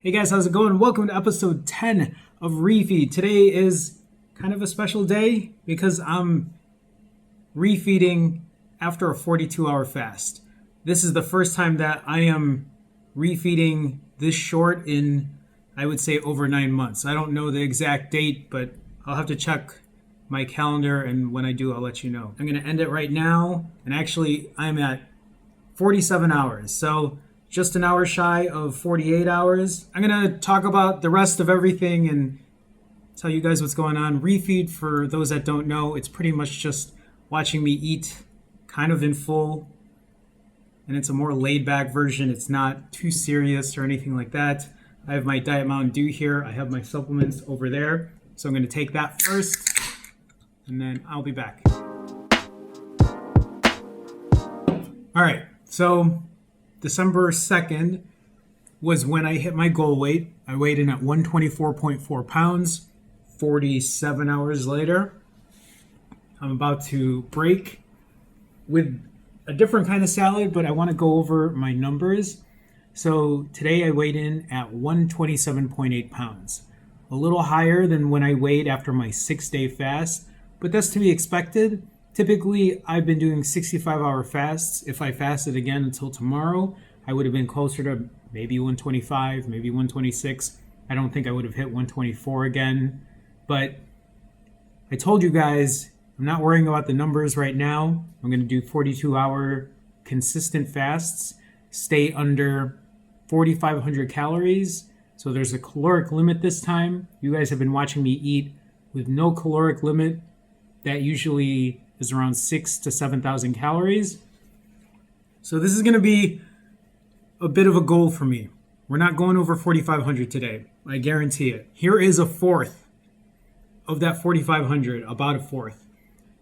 Hey guys, how's it going? Welcome to episode 10 of REFEED. Today is kind of a special day because I'm refeeding after a 42-hour fast. This is the first time that I am refeeding this short in, I would say, over 9 months. I don't know the exact date, but I'll have to check my calendar, and when I do, I'll let you know. I'm going to end it right now, and actually, I'm at 47 hours. So just an hour shy of 48 hours. I'm going to talk about the rest of everything and tell you guys what's going on. Refeed, for those that don't know, it's pretty much just watching me eat kind of in full. And it's a more laid back version. It's not too serious or anything like that. I have my Diet Mountain Dew here. I have my supplements over there. So I'm going to take that first and then I'll be back. All right. So December 2nd was when I hit my goal weight. I weighed in at 124.4 pounds. 47 hours later, I'm about to break with a different kind of salad, but I want to go over my numbers. So today I weighed in at 127.8 pounds, a little higher than when I weighed after my 6-day fast, but that's to be expected. Typically, I've been doing 65-hour fasts. If I fasted again until tomorrow, I would have been closer to maybe 125, maybe 126. I don't think I would have hit 124 again. But I told you guys, I'm not worrying about the numbers right now. I'm going to do 42-hour consistent fasts, stay under 4,500 calories. So there's a caloric limit this time. You guys have been watching me eat with no caloric limit. That usually is around 6,000 to 7,000 calories. So this is going to be a bit of a goal for me. We're not going over 4,500 today. I guarantee it. Here is a fourth of that 4,500, about a fourth.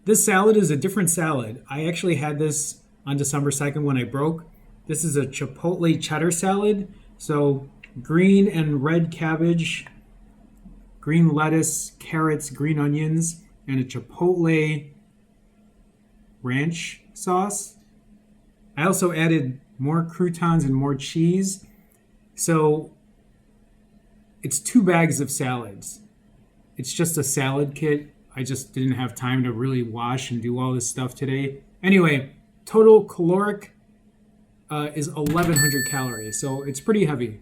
This salad is a different salad. I actually had this on December 2nd when I broke. This is a chipotle cheddar salad. So green and red cabbage, green lettuce, carrots, green onions, and a chipotle ranch sauce. I also added more croutons and more cheese. So it's 2 bags of salads. It's just a salad kit. I just didn't have time to really wash and do all this stuff today. Anyway, total caloric is 1,100 calories. So it's pretty heavy.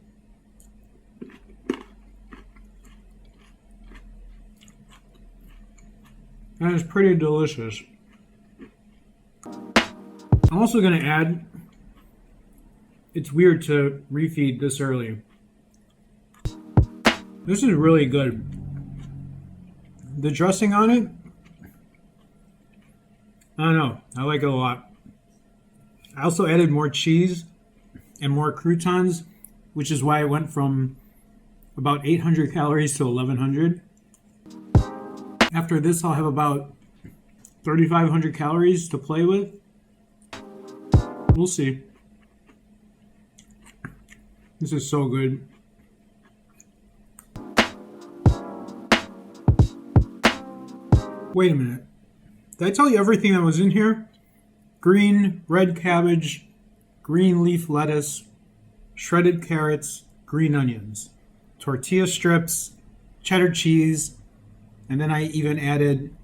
And it's pretty delicious. I'm also going to add, it's weird to refeed this early. This is really good. The dressing on it, I don't know, I like it a lot. I also added more cheese and more croutons, which is why I went from about 800 calories to 1,100. After this, I'll have about 3,500 calories to play with. We'll see. This is so good. Wait a minute. Did I tell you everything that was in here? Green, red cabbage, green leaf lettuce, shredded carrots, green onions, tortilla strips, cheddar cheese, and then I even added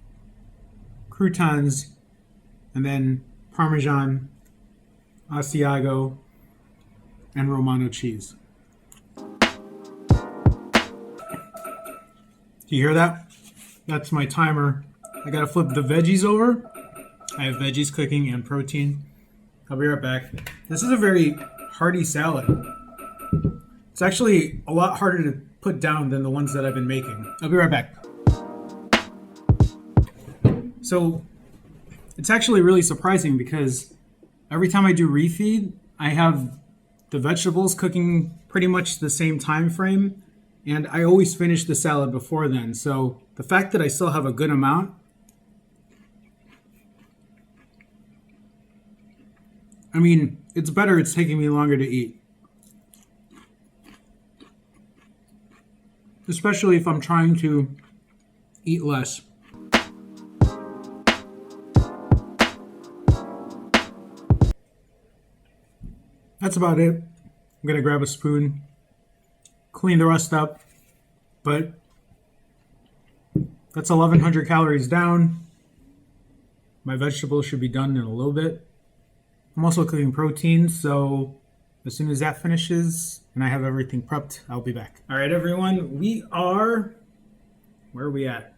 croutons and then Parmesan, Asiago, and Romano cheese. Do you hear that? That's my timer. I gotta flip the veggies over. I have veggies cooking and protein. I'll be right back. This is a very hearty salad. It's actually a lot harder to put down than the ones that I've been making. I'll be right back. So it's actually really surprising because every time I do refeed, I have the vegetables cooking pretty much the same time frame, and I always finish the salad before then. So the fact that I still have a good amount, I mean, it's better it's taking me longer to eat. Especially if I'm trying to eat less. That's about it. I'm gonna grab a spoon clean the rest up. But that's 1,100 calories down. My vegetables should be done in a little bit. I'm also cooking protein, so as soon as that finishes and I have everything prepped, I'll be back. All right, everyone, where are we at?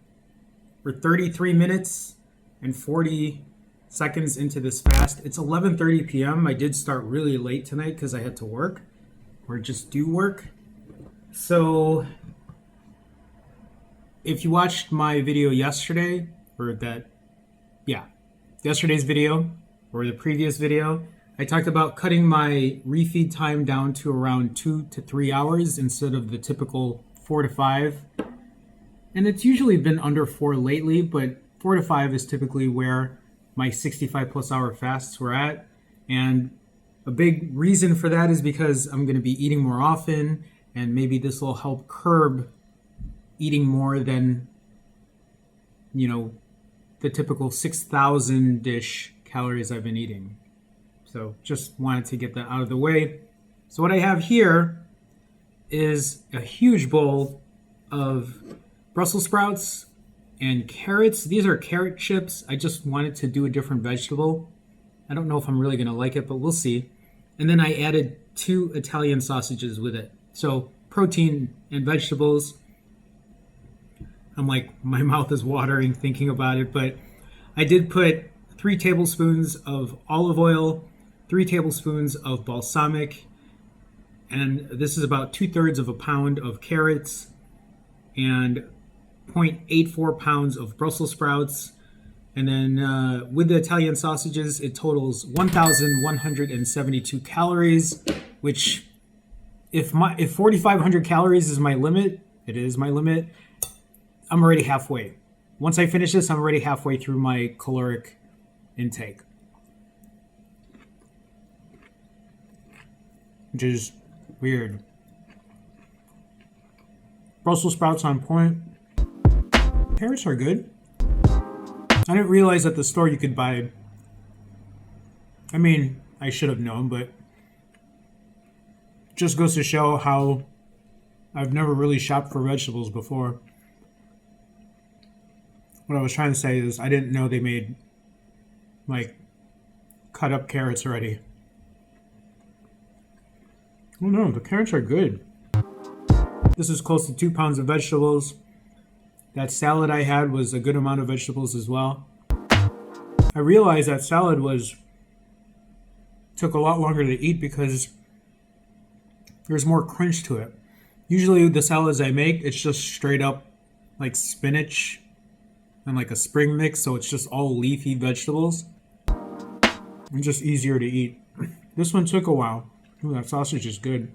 We're 33 minutes and 40 seconds into this fast. It's 11:30 p.m. I did start really late tonight because I had to work, or just do work. So if you watched my video yesterday, yesterday's video or the previous video, I talked about cutting my refeed time down to around 2 to 3 hours instead of the typical 4 to 5. And it's usually been under 4 lately, but 4 to 5 is typically where my 65 plus hour fasts were at. And a big reason for that is because I'm going to be eating more often, and maybe this will help curb eating more than, the typical 6,000-ish calories I've been eating. So just wanted to get that out of the way. So what I have here is a huge bowl of Brussels sprouts and carrots. These are carrot chips. I just wanted to do a different vegetable. I don't know if I'm really going to like it, but we'll see. And then I added 2 Italian sausages with it. So protein and vegetables. My mouth is watering thinking about it, but I did put 3 tablespoons of olive oil, 3 tablespoons of balsamic, and this is about 2/3 of a pound of carrots, and 0.84 pounds of Brussels sprouts. And then with the Italian sausages, it totals 1,172 calories, which if 4,500 calories is my limit, it is my limit, I'm already halfway. Once I finish this, I'm already halfway through my caloric intake, which is weird. Brussels sprouts on point. Carrots are good. I didn't realize at the store you could buy, I should have known, but just goes to show how I've never really shopped for vegetables before. What I was trying to say is I didn't know they made cut up carrots already. Oh no, the carrots are good. This is close to 2 pounds of vegetables. That salad I had was a good amount of vegetables as well. I realized that salad took a lot longer to eat because there's more crunch to it. Usually the salads I make, it's just straight up spinach and a spring mix, so it's just all leafy vegetables. It's just easier to eat. This one took a while. Ooh, that sausage is good.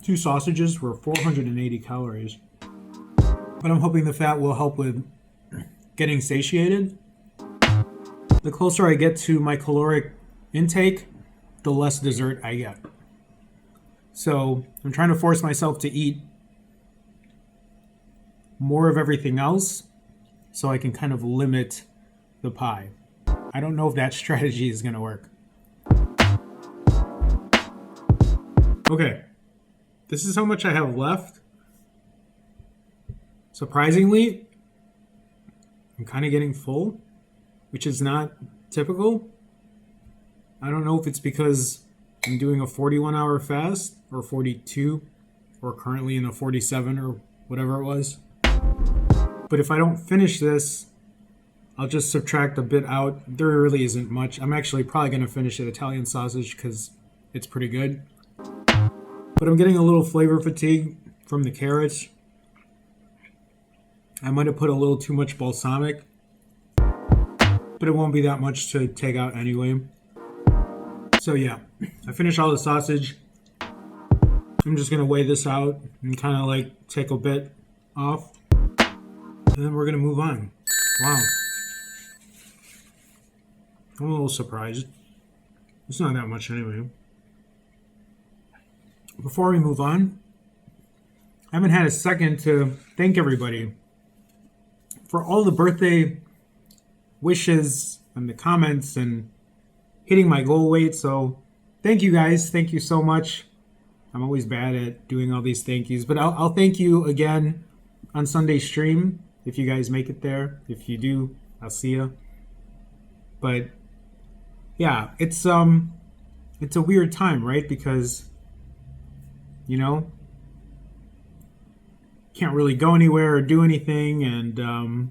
2 sausages were 480 calories. But I'm hoping the fat will help with getting satiated. The closer I get to my caloric intake, the less dessert I get. So I'm trying to force myself to eat more of everything else so I can kind of limit the pie. I don't know if that strategy is going to work. Okay, this is how much I have left. Surprisingly, I'm kind of getting full, which is not typical. I don't know if it's because I'm doing a 41-hour fast or 42, or currently in a 47 or whatever it was. But if I don't finish this, I'll just subtract a bit out. There really isn't much. I'm actually probably going to finish the Italian sausage because it's pretty good. But I'm getting a little flavor fatigue from the carrots. I might have put a little too much balsamic, but it won't be that much to take out anyway. So yeah, I finished all the sausage. I'm just going to weigh this out and kind of take a bit off. And then we're going to move on. Wow. I'm a little surprised. It's not that much anyway. Before we move on, I haven't had a second to thank everybody for all the birthday wishes and the comments and hitting my goal weight. So thank you guys. Thank you so much. I'm always bad at doing all these thank yous, but I'll thank you again on Sunday stream if you guys make it there. If you do, I'll see you. But yeah, it's a weird time, right? Because can't really go anywhere or do anything, and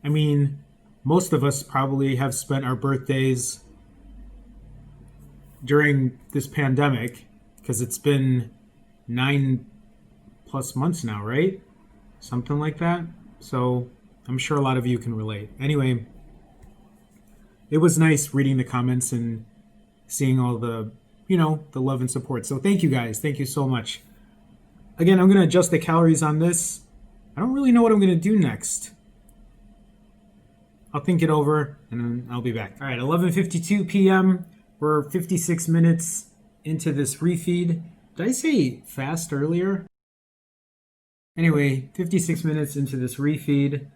I mean, most of us probably have spent our birthdays during this pandemic because it's been 9+ months now, right? Something like that. So I'm sure a lot of you can relate. Anyway, it was nice reading the comments and seeing all the love and support. So thank you guys. Thank you so much. Again, I'm going to adjust the calories on this. I don't really know what I'm going to do next. I'll think it over and then I'll be back. All right, 11:52 p.m. We're 56 minutes into this refeed. Did I say fast earlier? Anyway, 56 minutes into this refeed.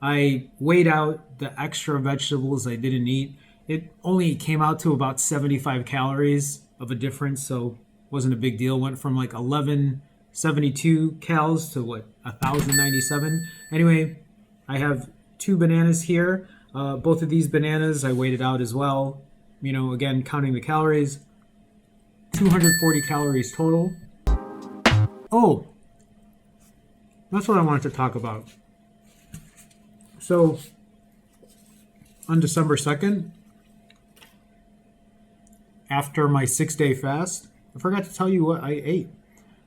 I weighed out the extra vegetables I didn't eat. It only came out to about 75 calories of a difference, so wasn't a big deal. Went from like 1172 cals to 1097. Anyway, I have 2 bananas here. Both of these bananas I weighed it out as well. Again, counting the calories. 240 calories total. Oh, that's what I wanted to talk about. So, on December 2nd, after my 6-day fast, I forgot to tell you what I ate.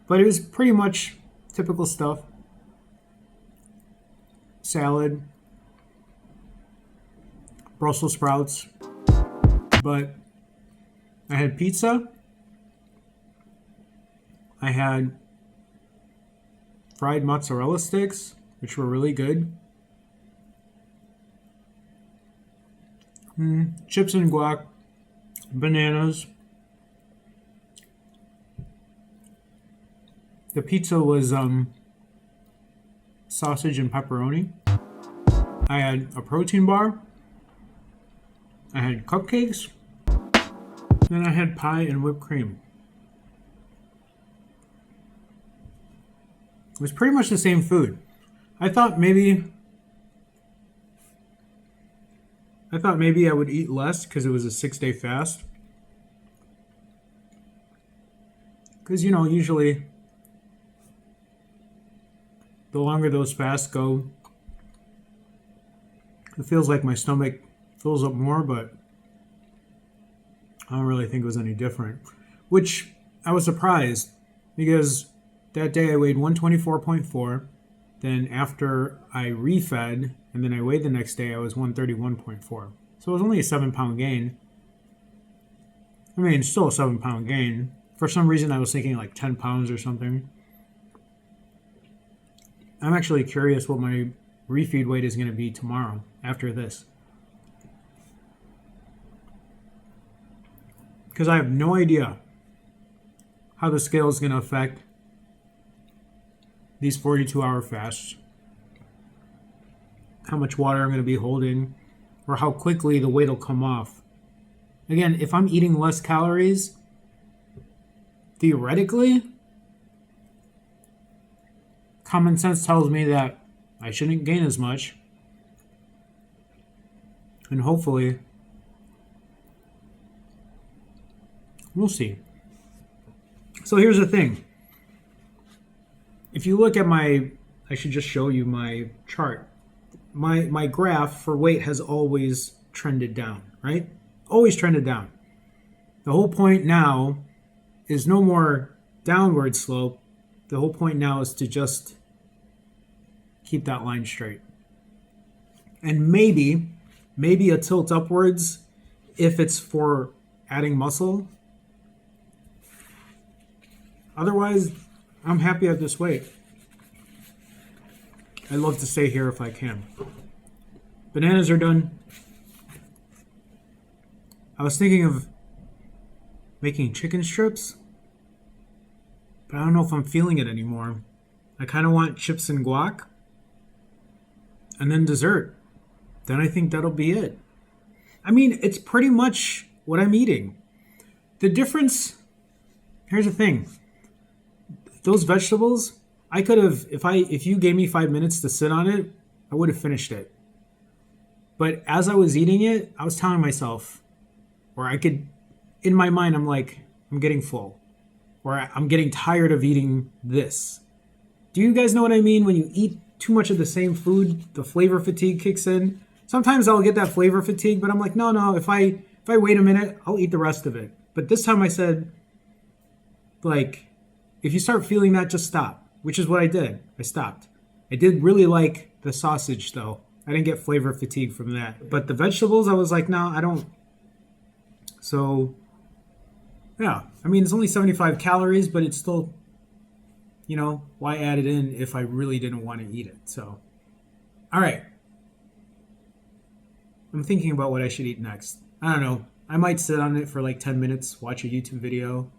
But it was pretty much typical stuff. Salad, Brussels sprouts, but I had pizza. I had fried mozzarella sticks, which were really good. Chips and guac, bananas. The pizza was sausage and pepperoni. I had a protein bar. I had cupcakes. Then I had pie and whipped cream. It was pretty much the same food. I thought maybe I would eat less because it was a 6-day fast. Because, usually the longer those fasts go, it feels like my stomach fills up more, but I don't really think it was any different. Which I was surprised because that day I weighed 124.4. Then after I refed and then I weighed the next day, I was 131.4. So it was only a 7-pound gain. I mean, still a 7-pound gain. For some reason, I was thinking like 10 pounds or something. I'm actually curious what my refeed weight is going to be tomorrow after this. Because I have no idea how the scale is going to affect these 42-hour fasts. How much water I'm going to be holding, or how quickly the weight will come off. Again, if I'm eating less calories, theoretically, common sense tells me that I shouldn't gain as much. And hopefully, we'll see. So here's the thing. If you look at I should just show you my chart. My graph for weight has always trended down, right? Always trended down. The whole point now is no more downward slope. The whole point now is to just keep that line straight. And maybe a tilt upwards if it's for adding muscle. Otherwise, I'm happy at this weight. I'd love to stay here if I can. Bananas are done. I was thinking of making chicken strips, but I don't know if I'm feeling it anymore. I kind of want chips and guac, and then dessert. Then I think that'll be it. I mean, it's pretty much what I'm eating. The difference, here's the thing. those vegetables, I could have, if you gave me 5 minutes to sit on it, I would have finished it. But as I was eating it, I was telling myself, or I could, in my mind, I'm like, I'm getting full, or I'm getting tired of eating this. Do you guys know what I mean? When you eat too much of the same food, the flavor fatigue kicks in. Sometimes I'll get that flavor fatigue, but I'm like, no, if I wait a minute, I'll eat the rest of it. But this time I said, like, if you start feeling that, just stop, which is what I did. I stopped. I did really like the sausage, though. I didn't get flavor fatigue from that. But the vegetables, I was like, no, I don't. So, yeah. I mean, it's only 75 calories, but it's still, why add it in if I really didn't want to eat it? So, all right. I'm thinking about what I should eat next. I don't know. I might sit on it for like 10 minutes, watch a YouTube video.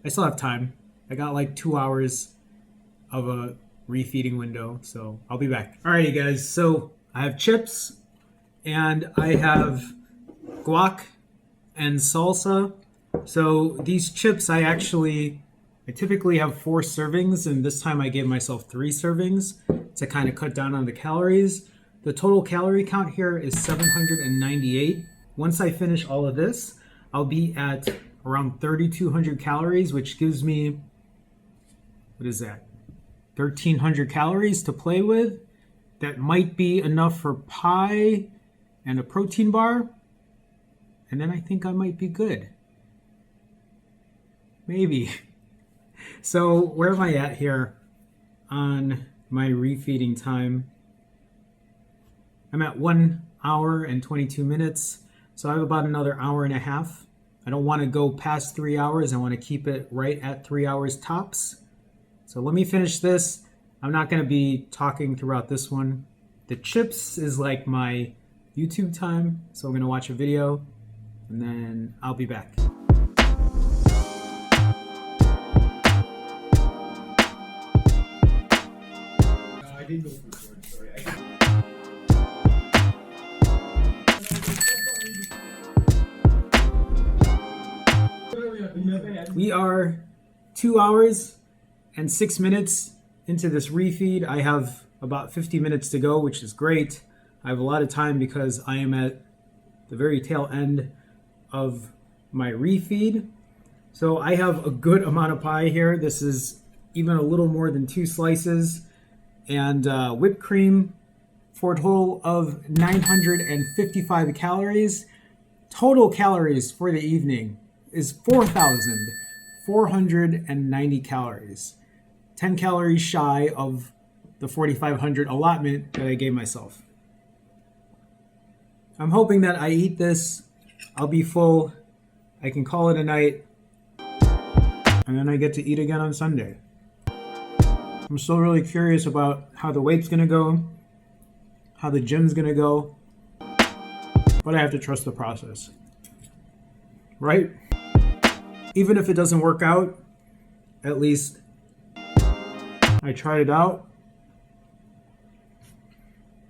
I still have time. I got like 2 hours of a refeeding window, so I'll be back. Alrighty, guys. So I have chips and I have guac and salsa. So these chips, I typically have 4 servings, and this time I gave myself 3 servings to kind of cut down on the calories. The total calorie count here is 798. Once I finish all of this, I'll be at around 3,200 calories, which gives me, what is that? 1,300 calories to play with. That might be enough for pie and a protein bar. And then I think I might be good. Maybe. So where am I at here on my refeeding time? I'm at 1 hour and 22 minutes. So I have about another hour and a half. I don't want to go past 3 hours. I want to keep it right at 3 hours tops. So let me finish this. I'm not going to be talking throughout this one. The chips is like my YouTube time. So I'm going to watch a video and then I'll be back. I didn't go through the word, sorry. We are 2 hours and 6 minutes into this refeed. I have about 50 minutes to go, which is great. I have a lot of time because I am at the very tail end of my refeed. So I have a good amount of pie here. This is even a little more than 2 slices, and whipped cream for a total of 955 calories. Total calories for the evening is 4,490 calories. 10 calories shy of the 4,500 allotment that I gave myself. I'm hoping that I eat this, I'll be full, I can call it a night, and then I get to eat again on Sunday. I'm still really curious about how the weight's gonna go, how the gym's gonna go, but I have to trust the process, right? Even if it doesn't work out, at least I tried it out.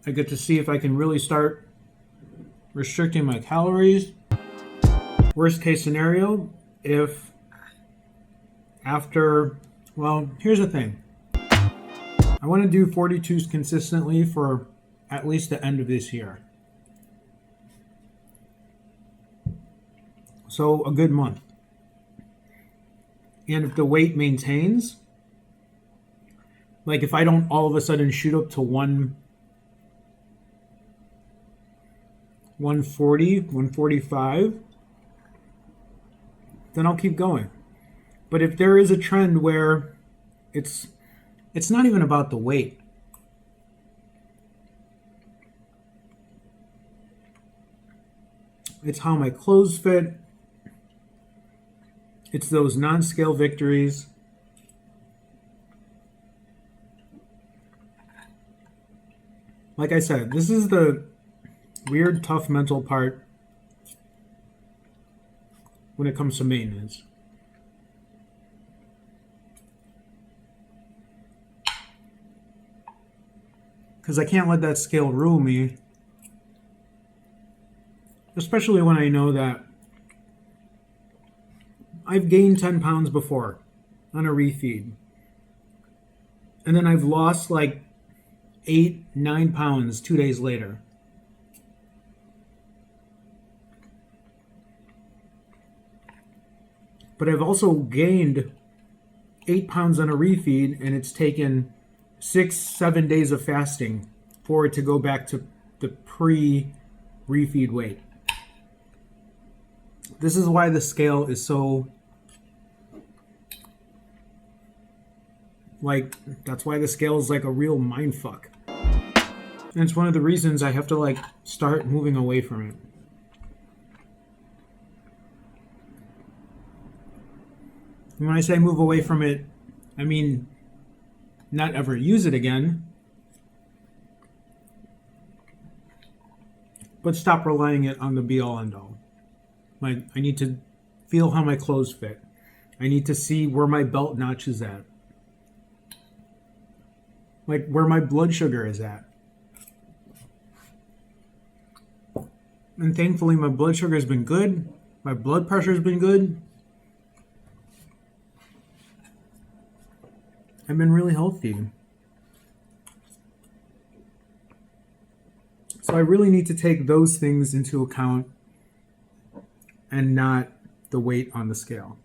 I get to see if I can really start restricting my calories. Worst case scenario, if after, well, here's the thing. I want to do 42s consistently for at least the end of this year. So a good month. And if the weight maintains, like if I don't all of a sudden shoot up to 140, 145, then I'll keep going. But if there is a trend where it's not even about the weight. It's how my clothes fit. It's those non-scale victories. Like I said, this is the weird, tough mental part when it comes to maintenance. Because I can't let that scale rule me. Especially when I know that I've gained 10 pounds before on a refeed. And then I've lost like 8, 9 pounds 2 days later. But I've also gained 8 pounds on a refeed, and it's taken 6, 7 days of fasting for it to go back to the pre-refeed weight. This is why the scale is so, like, that's why the scale is like a real mind fuck. And it's one of the reasons I have to like start moving away from it. And when I say move away from it, I mean not ever use it again, but stop relying it on the be all end all. Like, I need to feel how my clothes fit. I need to see where my belt notch is at. Like, where my blood sugar is at. And thankfully, my blood sugar has been good. My blood pressure has been good. I've been really healthy. So I really need to take those things into account and not the weight on the scale.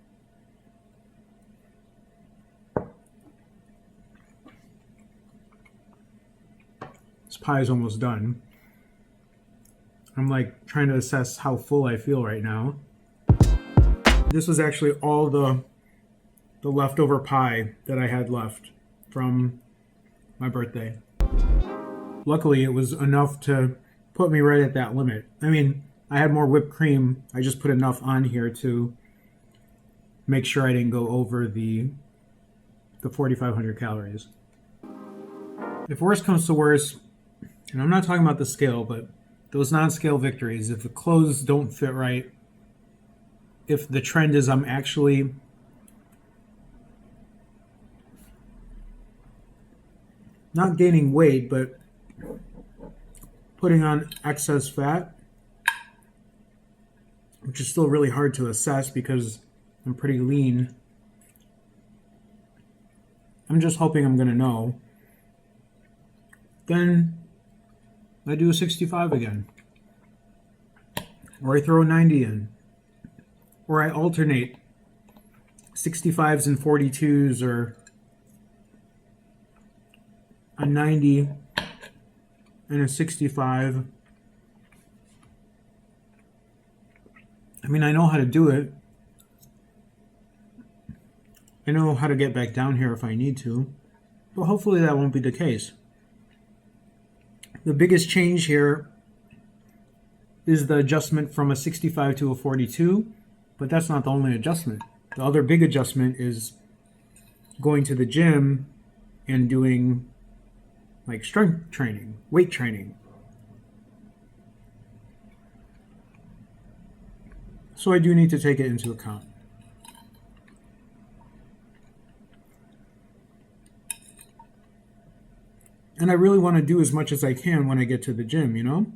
This pie is almost done. I'm like trying to assess how full I feel right now. This was actually all the leftover pie that I had left from my birthday. Luckily, it was enough to put me right at that limit. I mean, I had more whipped cream. I just put enough on here to make sure I didn't go over the 4,500 calories. If worst comes to worst, and I'm not talking about the scale, but those non-scale victories, if the clothes don't fit right, if the trend is I'm actually not gaining weight, but putting on excess fat, which is still really hard to assess because I'm pretty lean. I'm just hoping I'm going to know. Then I do a 65 again. Or I throw a 90 in. Or I alternate 65s and 42s, or a 90 and a 65. I mean, I know how to do it. I know how to get back down here if I need to, but hopefully that won't be the case. The biggest change here is the adjustment from a 65 to a 42, but that's not the only adjustment. The other big adjustment is going to the gym and doing like strength training, weight training. So I do need to take it into account. And I really want to do as much as I can when I get to the gym, you know?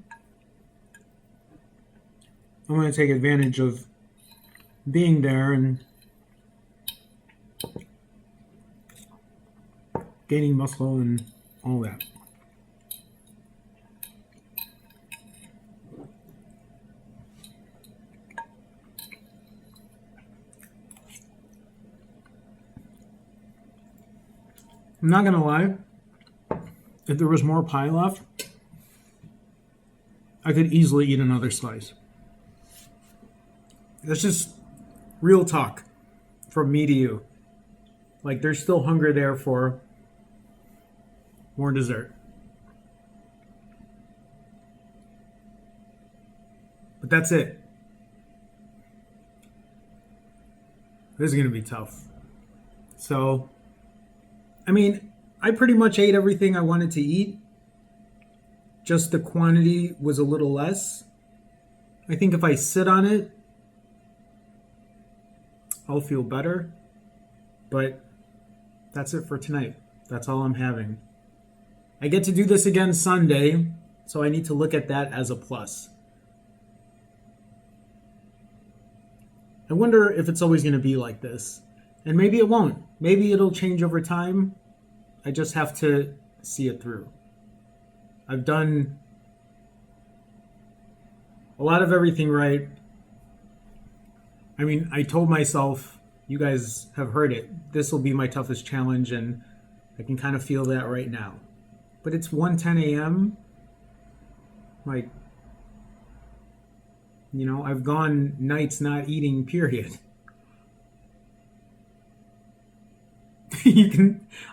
I want to take advantage of being there and gaining muscle and all that. I'm not gonna lie, if there was more pie left, I could easily eat another slice. That's just real talk from me to you. Like, there's still hunger there for more dessert. But that's it. This is going to be tough. So, I mean, I pretty much ate everything I wanted to eat. Just the quantity was a little less. I think if I sit on it, I'll feel better. But that's it for tonight. That's all I'm having. I get to do this again Sunday, so I need to look at that as a plus. I wonder if it's always going to be like this. And maybe it won't. Maybe it'll change over time. I just have to see it through. I've done a lot of everything right. I mean, I told myself, you guys have heard it, this will be my toughest challenge, and I can kind of feel that right now. But it's 1:10 a.m. Like, I've gone nights not eating, period.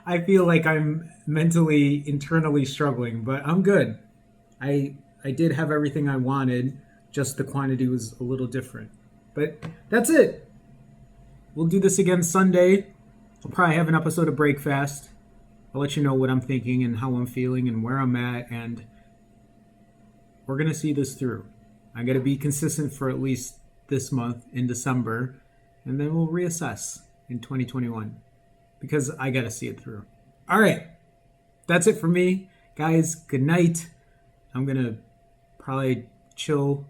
I feel like I'm mentally, internally struggling, but I'm good. I did have everything I wanted, just the quantity was a little different. But that's it. We'll do this again Sunday. I'll probably have an episode of Breakfast. I'll let you know what I'm thinking and how I'm feeling and where I'm at, and we're going to see this through. I got to be consistent for at least this month in December, and then we'll reassess in 2021 because I got to see it through. All right. That's it for me. Guys, good night. I'm going to probably chill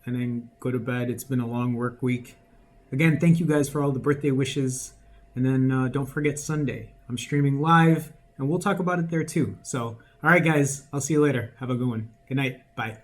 and then go to bed. It's been a long work week. Again, thank you guys for all the birthday wishes. And then don't forget Sunday. I'm streaming live, and we'll talk about it there too. So, all right, guys, I'll see you later. Have a good one. Good night. Bye.